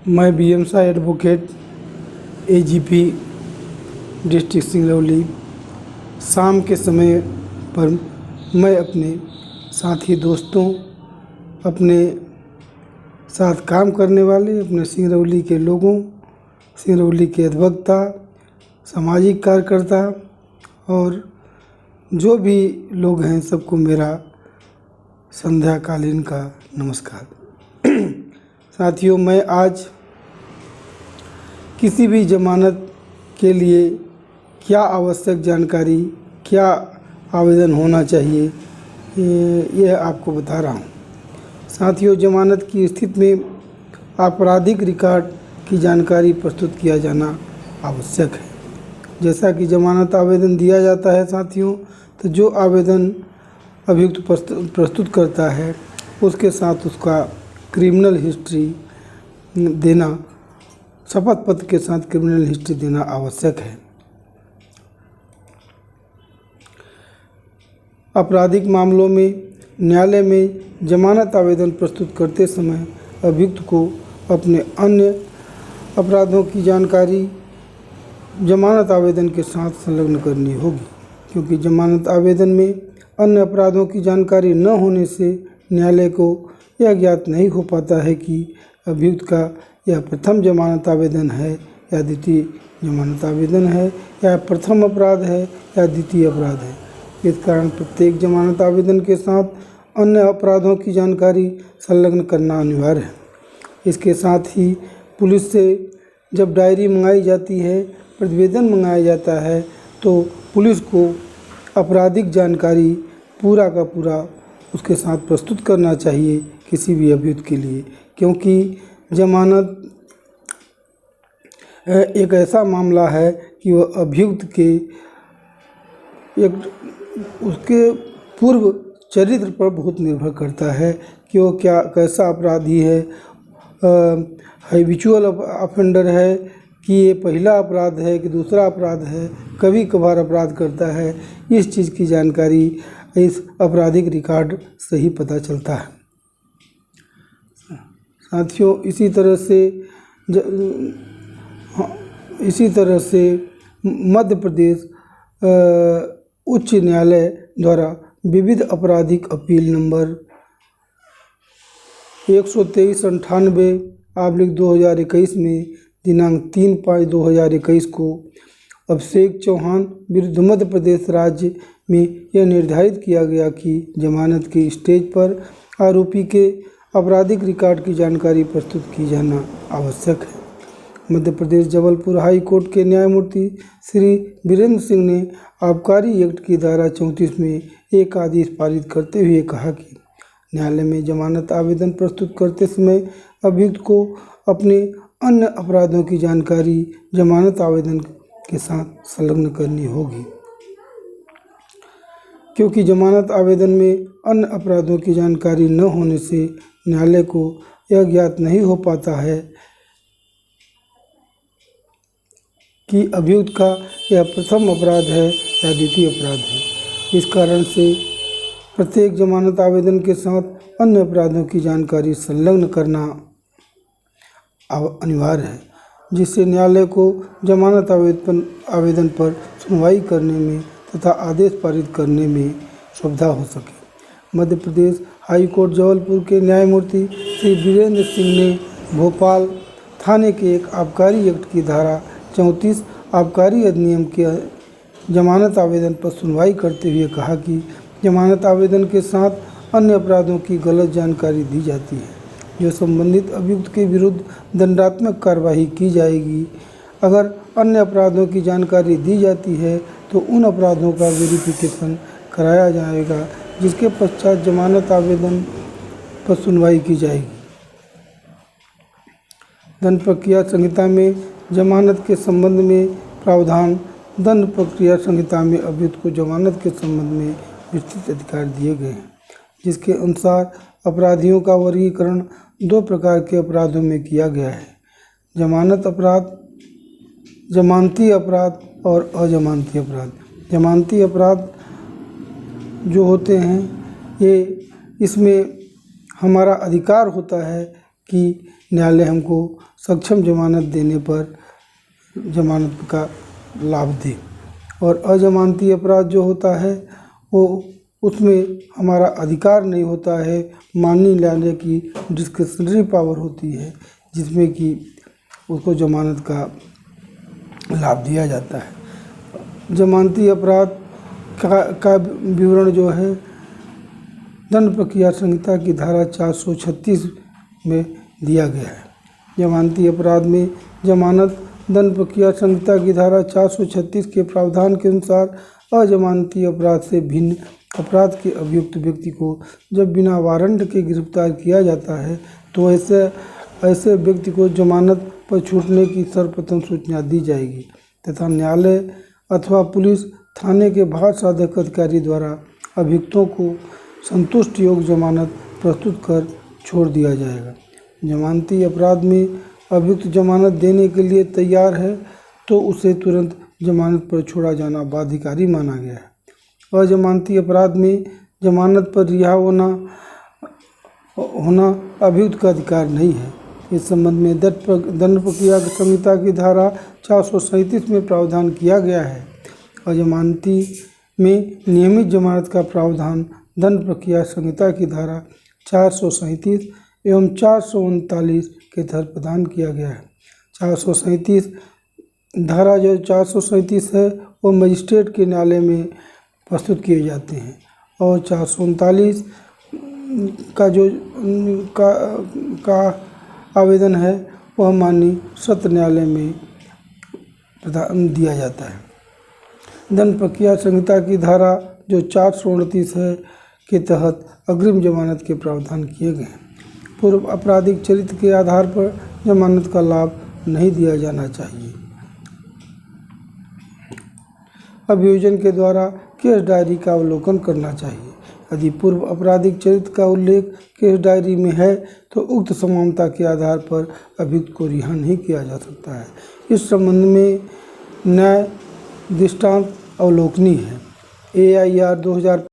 मैं बीएमसा advocate AGP district Singrauli शाम के समय पर मैं अपने साथी दोस्तों, अपने साथ काम करने वाले, अपने सिंगरौली के लोगों, सिंगरौली के अधिवक्ता, सामाजिक कार्यकर्ता और जो भी लोग हैं सबको मेरा संध्याकालीन का नमस्कार। साथियों, मैं आज किसी भी ज़मानत के लिए क्या आवश्यक जानकारी, क्या आवेदन होना चाहिए, ये आपको बता रहा हूँ। साथियों, ज़मानत की स्थिति में आपराधिक रिकॉर्ड की जानकारी प्रस्तुत किया जाना आवश्यक है। जैसा कि ज़मानत आवेदन दिया जाता है साथियों, तो जो आवेदन अभियुक्त प्रस्तुत करता है उसके साथ उसका क्रिमिनल हिस्ट्री देना, शपथ पत्र के साथ क्रिमिनल हिस्ट्री देना आवश्यक है। आपराधिक मामलों में न्यायालय में जमानत आवेदन प्रस्तुत करते समय अभियुक्त को अपने अन्य अपराधों की जानकारी जमानत आवेदन के साथ संलग्न करनी होगी, क्योंकि जमानत आवेदन में अन्य अपराधों की जानकारी न होने से न्यायालय को यह ज्ञात नहीं हो पाता है कि अभियुक्त का यह प्रथम जमानत आवेदन है या द्वितीय जमानत आवेदन है, या प्रथम अपराध है या द्वितीय अपराध है। इस कारण प्रत्येक जमानत आवेदन के साथ अन्य अपराधों की जानकारी संलग्न करना अनिवार्य है। इसके साथ ही पुलिस से जब डायरी मंगाई जाती है, प्रतिवेदन मंगाया जाता है, तो पुलिस को आपराधिक जानकारी पूरा का पूरा उसके साथ प्रस्तुत करना चाहिए किसी भी अभियुक्त के लिए, क्योंकि जमानत एक ऐसा मामला है कि वह अभियुक्त के उसके पूर्व चरित्र पर बहुत निर्भर करता है कि वो कैसा अपराधी है, हैबिचुअल ऑफेंडर है कि ये पहला अपराध है कि दूसरा अपराध है, कभी कभार अपराध करता है। इस चीज़ की जानकारी इस आपराधिक रिकॉर्ड से ही पता चलता है। साथियों, इसी तरह से मध्य प्रदेश उच्च न्यायालय द्वारा विविध आपराधिक अपील नंबर 123/98/2021 में दिनांक 3/5/2021 को अभिषेक चौहान विरुद्ध मध्य प्रदेश राज्य में यह निर्धारित किया गया कि जमानत के स्टेज पर आरोपी के आपराधिक रिकॉर्ड की जानकारी प्रस्तुत की जाना आवश्यक है। मध्य प्रदेश जबलपुर हाई कोर्ट के न्यायमूर्ति श्री वीरेंद्र सिंह ने आबकारी एक्ट की धारा 34 में एक आदेश पारित करते हुए कहा कि न्यायालय में जमानत आवेदन प्रस्तुत करते समय अभियुक्त को अपने अन्य अपराधों की जानकारी जमानत आवेदन के साथ संलग्न करनी होगी, क्योंकि जमानत आवेदन में अन्य अपराधों की जानकारी न होने से न्यायालय को यह ज्ञात नहीं हो पाता है कि अभियुक्त का यह प्रथम अपराध है या द्वितीय अपराध है। इस कारण से प्रत्येक जमानत आवेदन के साथ अन्य अपराधों की जानकारी संलग्न करना अनिवार्य है, जिससे न्यायालय को जमानत आवेदन पर सुनवाई करने में तथा आदेश पारित करने में सुविधा हो सके। मध्य प्रदेश हाई कोर्ट जबलपुर के न्यायमूर्ति श्री वीरेंद्र सिंह ने भोपाल थाने के एक आबकारी एक्ट की धारा 34 आबकारी अधिनियम के जमानत आवेदन पर सुनवाई करते हुए कहा कि जमानत आवेदन के साथ अन्य अपराधों की गलत जानकारी दी जाती है, जो संबंधित अभियुक्त के विरुद्ध दंडात्मक कार्रवाई की जाएगी। अगर अन्य अपराधों की जानकारी दी जाती है तो उन अपराधों का वेरिफिकेशन कराया जाएगा, जिसके पश्चात जमानत आवेदन पर सुनवाई की जाएगी। दंड प्रक्रिया संहिता में जमानत के संबंध में प्रावधान। दंड प्रक्रिया संहिता में अभियुक्त को जमानत के संबंध में विस्तृत अधिकार दिए गए हैं, जिसके अनुसार अपराधियों का वर्गीकरण 2 प्रकार के अपराधों में किया गया है: जमानत अपराध, जमानती अपराध और अजमानती अपराध। जमानती अपराध जो होते हैं, इसमें हमारा अधिकार होता है कि न्यायालय हमको सक्षम जमानत देने पर जमानत का लाभ दे। और अजमानती अपराध जो होता है वो उसमें हमारा अधिकार नहीं होता है, माननीय न्यायालय की डिस्क्रिशनरी पावर होती है जिसमें कि उसको जमानत का लाभ दिया जाता है। जमानती अपराध का विवरण जो है दंड प्रक्रिया संहिता की धारा 436 में दिया गया है। जमानती अपराध में जमानत दंड प्रक्रिया संहिता की धारा 436 के प्रावधान के अनुसार अजमानती अपराध से भिन्न अपराध के अभियुक्त व्यक्ति को जब बिना वारंट के गिरफ्तार किया जाता है तो ऐसे व्यक्ति को जमानत पर छूटने की सर्वप्रथम सूचना दी जाएगी तथा न्यायालय अथवा पुलिस थाने के भार साधक अधिकारी द्वारा अभियुक्तों को संतुष्ट योग जमानत प्रस्तुत कर छोड़ दिया जाएगा। जमानती अपराध में अभियुक्त जमानत देने के लिए तैयार है तो उसे तुरंत जमानत पर छोड़ा जाना बाध्यकारी माना गया है। अजमानती अपराध में जमानत पर रिहा होना अभियुक्त का अधिकार नहीं है। इस संबंध में दंड प्रक्रिया संहिता की धारा 437 में प्रावधान किया गया है। अजमानती में नियमित जमानत का प्रावधान दंड प्रक्रिया संहिता की धारा 437 एवं 439 के तहत प्रदान किया गया है। 437 धारा जो 437 है वो मजिस्ट्रेट के न्यायालय में प्रस्तुत किए जाते हैं और 439 का जो का आवेदन है वह माननीय सत्र न्यायालय में दिया जाता है। दंड प्रक्रिया संहिता की धारा जो 429 है के तहत अग्रिम जमानत के प्रावधान किए गए हैं। पूर्व आपराधिक चरित्र के आधार पर जमानत का लाभ नहीं दिया जाना चाहिए। अभियोजन के द्वारा केस डायरी का अवलोकन करना चाहिए। यदि पूर्व आपराधिक चरित्र का उल्लेख केस डायरी में है तो उक्त समानता के आधार पर अभियुक्त को रिहा नहीं किया जा सकता है। इस संबंध में न्याय दृष्टांत अवलोकनीय है। AIR 2000